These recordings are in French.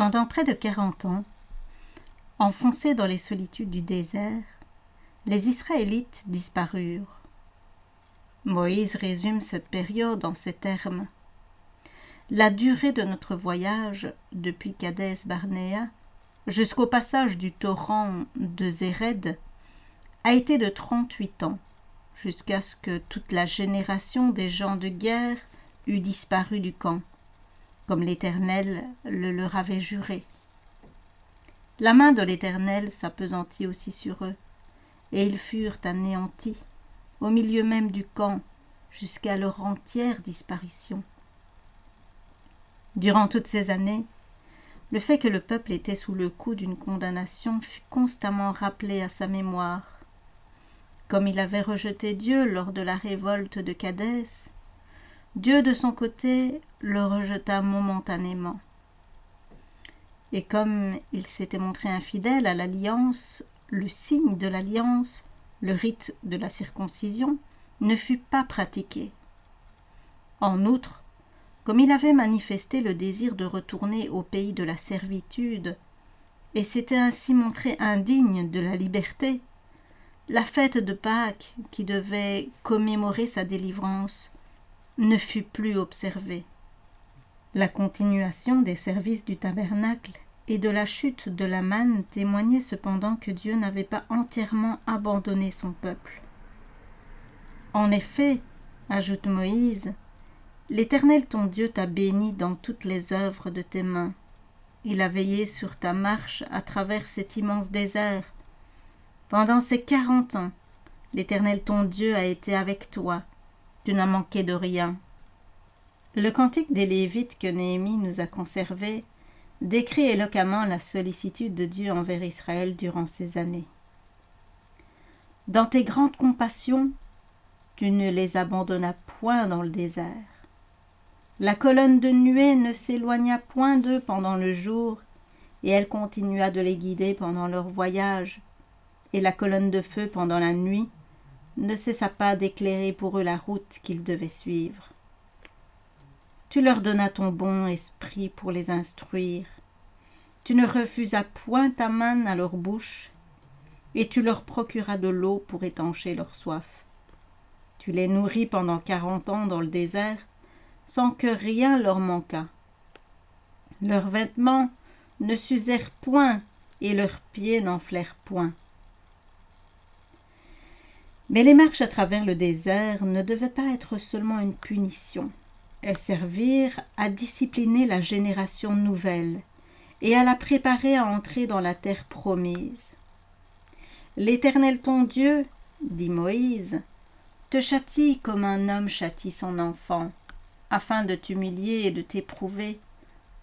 Pendant près de 40 ans, enfoncés dans les solitudes du désert, les Israélites disparurent. Moïse résume cette période en ces termes. La durée de notre voyage depuis Kadès-Barnéa jusqu'au passage du torrent de Zéred a été de 38 ans, jusqu'à ce que toute la génération des gens de guerre eût disparu du camp, comme l'Éternel le leur avait juré. La main de l'Éternel s'appesantit aussi sur eux, et ils furent anéantis, au milieu même du camp, jusqu'à leur entière disparition. Durant toutes ces années, le fait que le peuple était sous le coup d'une condamnation fut constamment rappelé à sa mémoire. Comme il avait rejeté Dieu lors de la révolte de Kadès, Dieu de son côté le rejeta momentanément. Et comme il s'était montré infidèle à l'alliance, le signe de l'alliance, le rite de la circoncision, ne fut pas pratiqué. En outre, comme il avait manifesté le désir de retourner au pays de la servitude, et s'était ainsi montré indigne de la liberté, la fête de Pâques, qui devait commémorer sa délivrance, ne fut plus observée. La continuation des services du tabernacle et de la chute de la manne témoignait cependant que Dieu n'avait pas entièrement abandonné son peuple. En effet, ajoute Moïse, l'Éternel ton Dieu t'a béni dans toutes les œuvres de tes mains. Il a veillé sur ta marche à travers cet immense désert. Pendant ces 40 ans, l'Éternel ton Dieu a été avec toi. Tu n'as manqué de rien. Le cantique des Lévites que Néhémie nous a conservé décrit éloquemment la sollicitude de Dieu envers Israël durant ces années. Dans tes grandes compassions, tu ne les abandonnas point dans le désert. La colonne de nuée ne s'éloigna point d'eux pendant le jour, et elle continua de les guider pendant leur voyage, et la colonne de feu pendant la nuit ne cessa pas d'éclairer pour eux la route qu'ils devaient suivre. Tu leur donnas ton bon esprit pour les instruire. Tu ne refusas point ta manne à leur bouche, et tu leur procuras de l'eau pour étancher leur soif. Tu les nourris pendant 40 ans dans le désert, sans que rien leur manquât. Leurs vêtements ne s'usèrent point, et leurs pieds n'enflèrent point. Mais les marches à travers le désert ne devaient pas être seulement une punition. Elles servirent à discipliner la génération nouvelle et à la préparer à entrer dans la terre promise. L'Éternel ton Dieu, dit Moïse, te châtie comme un homme châtie son enfant, afin de t'humilier et de t'éprouver,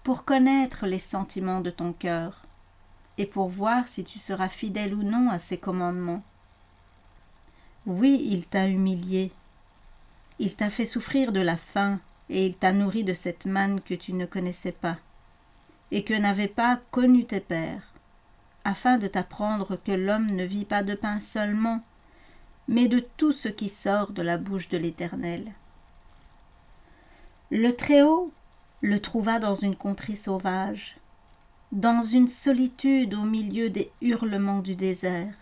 pour connaître les sentiments de ton cœur, et pour voir si tu seras fidèle ou non à ses commandements. Oui, il t'a humilié, il t'a fait souffrir de la faim, et il t'a nourri de cette manne que tu ne connaissais pas, et que n'avaient pas connu tes pères, afin de t'apprendre que l'homme ne vit pas de pain seulement, mais de tout ce qui sort de la bouche de l'Éternel. Le Très-Haut le trouva dans une contrée sauvage, dans une solitude au milieu des hurlements du désert.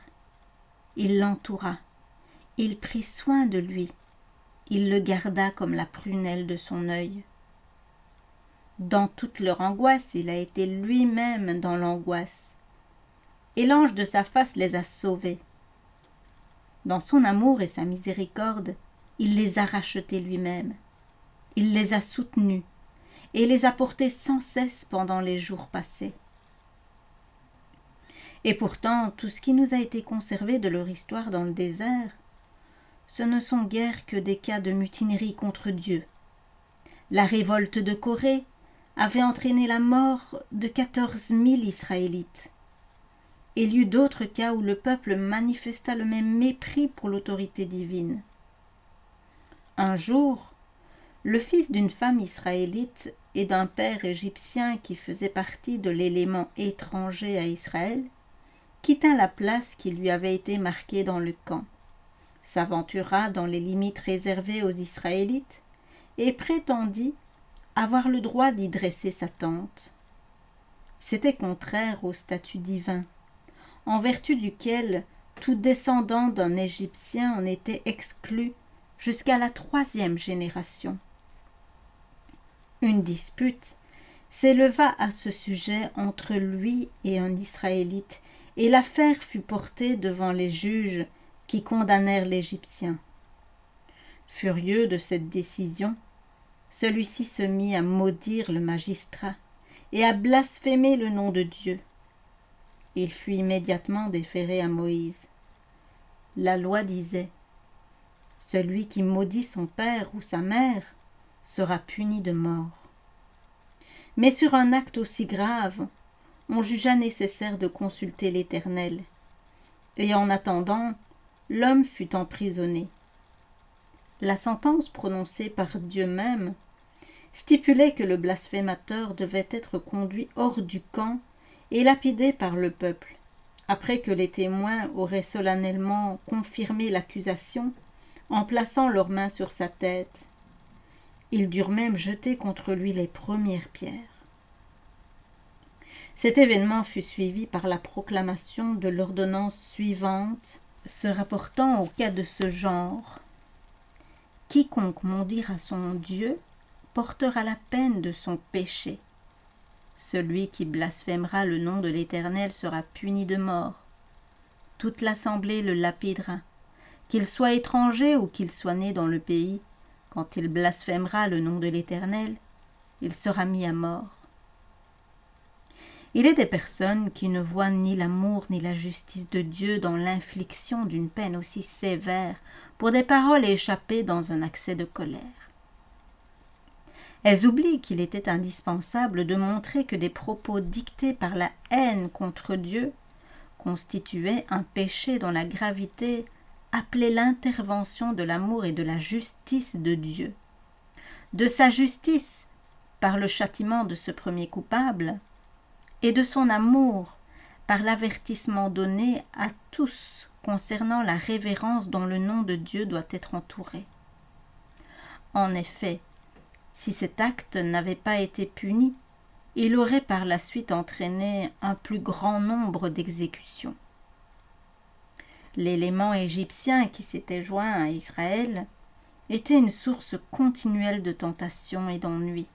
Il l'entoura, il prit soin de lui, il le garda comme la prunelle de son œil. Dans toute leur angoisse, il a été lui-même dans l'angoisse, et l'ange de sa face les a sauvés. Dans son amour et sa miséricorde, il les a rachetés lui-même. Il les a soutenus et les a portés sans cesse pendant les jours passés. Et pourtant, tout ce qui nous a été conservé de leur histoire dans le désert, ce ne sont guère que des cas de mutinerie contre Dieu. La révolte de Corée avait entraîné la mort de 14 000 Israélites. Il y eut d'autres cas où le peuple manifesta le même mépris pour l'autorité divine. Un jour, le fils d'une femme israélite et d'un père égyptien qui faisait partie de l'élément étranger à Israël quitta la place qui lui avait été marquée dans le camp, s'aventura dans les limites réservées aux Israélites et prétendit avoir le droit d'y dresser sa tente. C'était contraire au statut divin, en vertu duquel tout descendant d'un Égyptien en était exclu jusqu'à la 3e génération. Une dispute s'éleva à ce sujet entre lui et un Israélite, et l'affaire fut portée devant les juges qui condamnèrent l'Égyptien. Furieux de cette décision, celui-ci se mit à maudire le magistrat et à blasphémer le nom de Dieu. Il fut immédiatement déféré à Moïse. La loi disait « Celui qui maudit son père ou sa mère sera puni de mort. » Mais sur un acte aussi grave, on jugea nécessaire de consulter l'Éternel, et en attendant, l'homme fut emprisonné. La sentence prononcée par Dieu même stipulait que le blasphémateur devait être conduit hors du camp et lapidé par le peuple, après que les témoins auraient solennellement confirmé l'accusation en plaçant leurs mains sur sa tête. Ils durent même jeter contre lui les premières pierres. Cet événement fut suivi par la proclamation de l'ordonnance suivante se rapportant au cas de ce genre. Quiconque maudira son Dieu portera la peine de son péché. Celui qui blasphémera le nom de l'Éternel sera puni de mort. Toute l'assemblée le lapidera, qu'il soit étranger ou qu'il soit né dans le pays. Quand il blasphémera le nom de l'Éternel, il sera mis à mort. Il est des personnes qui ne voient ni l'amour ni la justice de Dieu dans l'infliction d'une peine aussi sévère pour des paroles échappées dans un accès de colère. Elles oublient qu'il était indispensable de montrer que des propos dictés par la haine contre Dieu constituaient un péché dont la gravité appelait l'intervention de l'amour et de la justice de Dieu. De sa justice par le châtiment de ce premier coupable, et de son amour par l'avertissement donné à tous concernant la révérence dont le nom de Dieu doit être entouré. En effet, si cet acte n'avait pas été puni, il aurait par la suite entraîné un plus grand nombre d'exécutions. L'élément égyptien qui s'était joint à Israël était une source continuelle de tentation et d'ennui.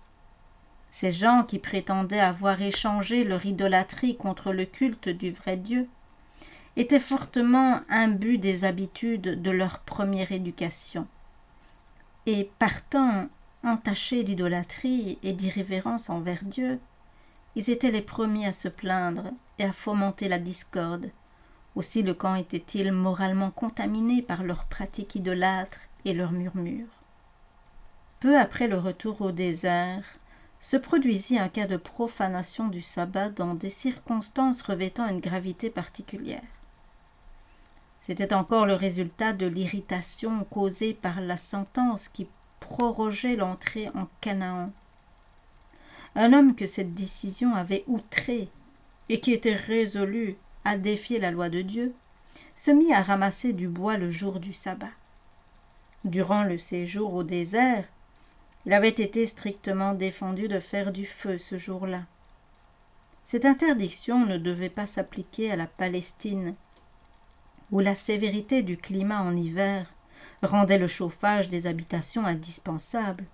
Ces gens qui prétendaient avoir échangé leur idolâtrie contre le culte du vrai Dieu étaient fortement imbus des habitudes de leur première éducation, et partant entachés d'idolâtrie et d'irrévérence envers Dieu, ils étaient les premiers à se plaindre et à fomenter la discorde. Aussi le camp était-il moralement contaminé par leurs pratiques idolâtres et leurs murmures. Peu après le retour au désert, se produisit un cas de profanation du sabbat dans des circonstances revêtant une gravité particulière. C'était encore le résultat de l'irritation causée par la sentence qui prorogeait l'entrée en Canaan. Un homme que cette décision avait outré et qui était résolu à défier la loi de Dieu, se mit à ramasser du bois le jour du sabbat. Durant le séjour au désert, il avait été strictement défendu de faire du feu ce jour-là. Cette interdiction ne devait pas s'appliquer à la Palestine, où la sévérité du climat en hiver rendait le chauffage des habitations indispensable,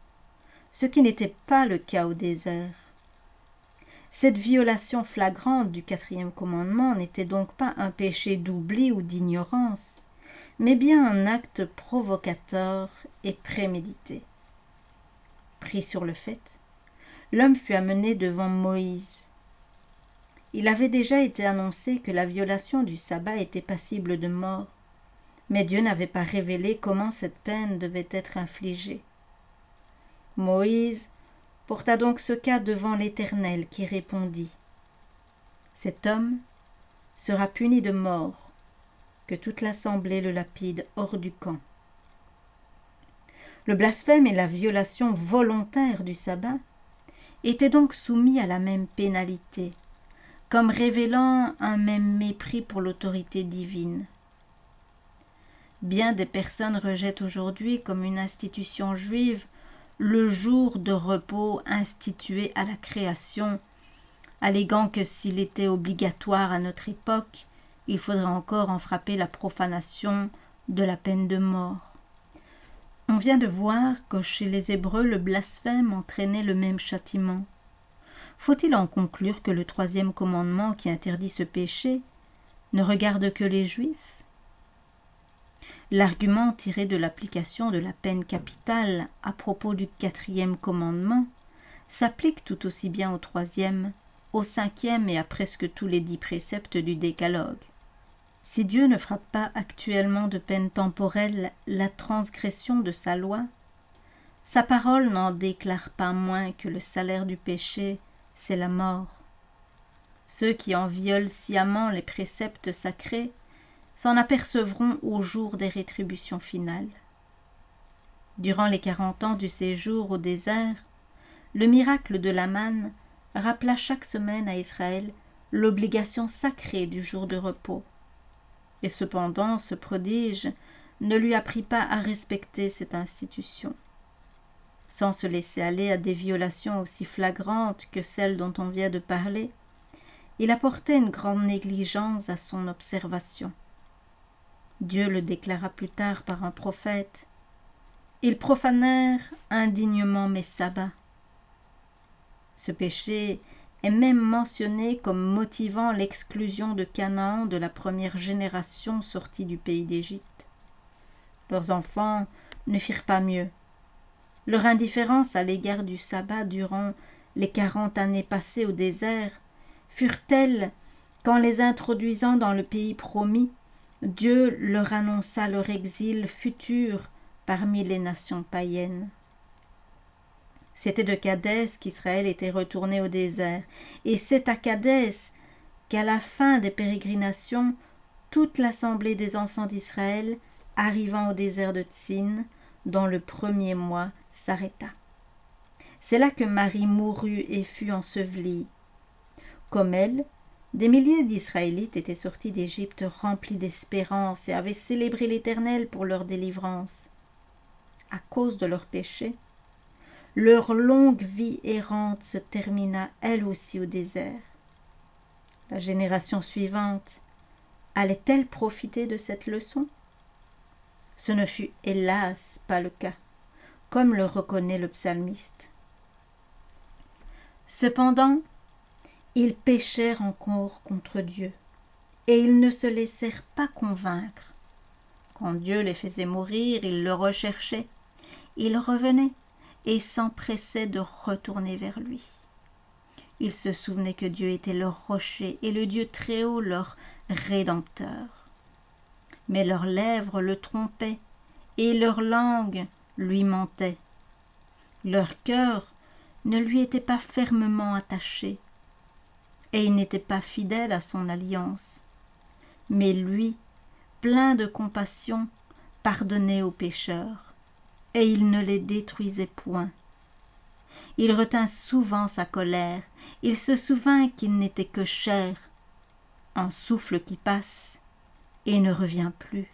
ce qui n'était pas le cas au désert. Cette violation flagrante du 4e commandement n'était donc pas un péché d'oubli ou d'ignorance, mais bien un acte provocateur et prémédité. Pris sur le fait, l'homme fut amené devant Moïse. Il avait déjà été annoncé que la violation du sabbat était passible de mort, mais Dieu n'avait pas révélé comment cette peine devait être infligée. Moïse porta donc ce cas devant l'Éternel qui répondit « Cet homme sera puni de mort, que toute l'assemblée le lapide hors du camp. » Le blasphème et la violation volontaire du sabbat étaient donc soumis à la même pénalité, comme révélant un même mépris pour l'autorité divine. Bien des personnes rejettent aujourd'hui comme une institution juive le jour de repos institué à la création, alléguant que s'il était obligatoire à notre époque, il faudrait encore en frapper la profanation de la peine de mort. On vient de voir que chez les Hébreux le blasphème entraînait le même châtiment. Faut-il en conclure que le 3e commandement qui interdit ce péché ne regarde que les Juifs? L'argument tiré de l'application de la peine capitale à propos du 4e commandement s'applique tout aussi bien au 3e, au 5e et à presque tous les 10 préceptes du Décalogue. Si Dieu ne frappe pas actuellement de peine temporelle la transgression de sa loi, sa parole n'en déclare pas moins que le salaire du péché, c'est la mort. Ceux qui en violent sciemment les préceptes sacrés s'en apercevront au jour des rétributions finales. Durant les 40 ans du séjour au désert, le miracle de la manne rappela chaque semaine à Israël l'obligation sacrée du jour de repos. Et cependant, ce prodige ne lui apprit pas à respecter cette institution. Sans se laisser aller à des violations aussi flagrantes que celles dont on vient de parler, il apportait une grande négligence à son observation. Dieu le déclara plus tard par un prophète. Ils profanèrent indignement mes sabbats. Ce péché est même mentionné comme motivant l'exclusion de Canaan de la première génération sortie du pays d'Égypte. Leurs enfants ne firent pas mieux. Leur indifférence à l'égard du sabbat durant les 40 années passées au désert furent telles qu'en les introduisant dans le pays promis, Dieu leur annonça leur exil futur parmi les nations païennes. C'était de Kadès qu'Israël était retourné au désert, et c'est à Kadès qu'à la fin des pérégrinations, toute l'assemblée des enfants d'Israël, arrivant au désert de Tsin, dans le 1er mois, s'arrêta. C'est là que Marie mourut et fut ensevelie. Comme elle, des milliers d'Israélites étaient sortis d'Égypte remplis d'espérance et avaient célébré l'Éternel pour leur délivrance. À cause de leurs péchés, leur longue vie errante se termina elle aussi au désert. La génération suivante allait-elle profiter de cette leçon? Ce ne fut hélas pas le cas, comme le reconnaît le psalmiste. Cependant, ils péchèrent encore contre Dieu, et ils ne se laissèrent pas convaincre. Quand Dieu les faisait mourir, ils le recherchaient, ils revenaient et s'empressaient de retourner vers lui. Ils se souvenaient que Dieu était leur rocher et le Dieu Très-Haut leur Rédempteur. Mais leurs lèvres le trompaient et leur langue lui mentait. Leur cœur ne lui était pas fermement attaché et il n'était pas fidèle à son alliance. Mais lui, plein de compassion, pardonnait aux pécheurs et il ne les détruisait point. Il retint souvent sa colère, il se souvint qu'il n'était que chair, un souffle qui passe et ne revient plus.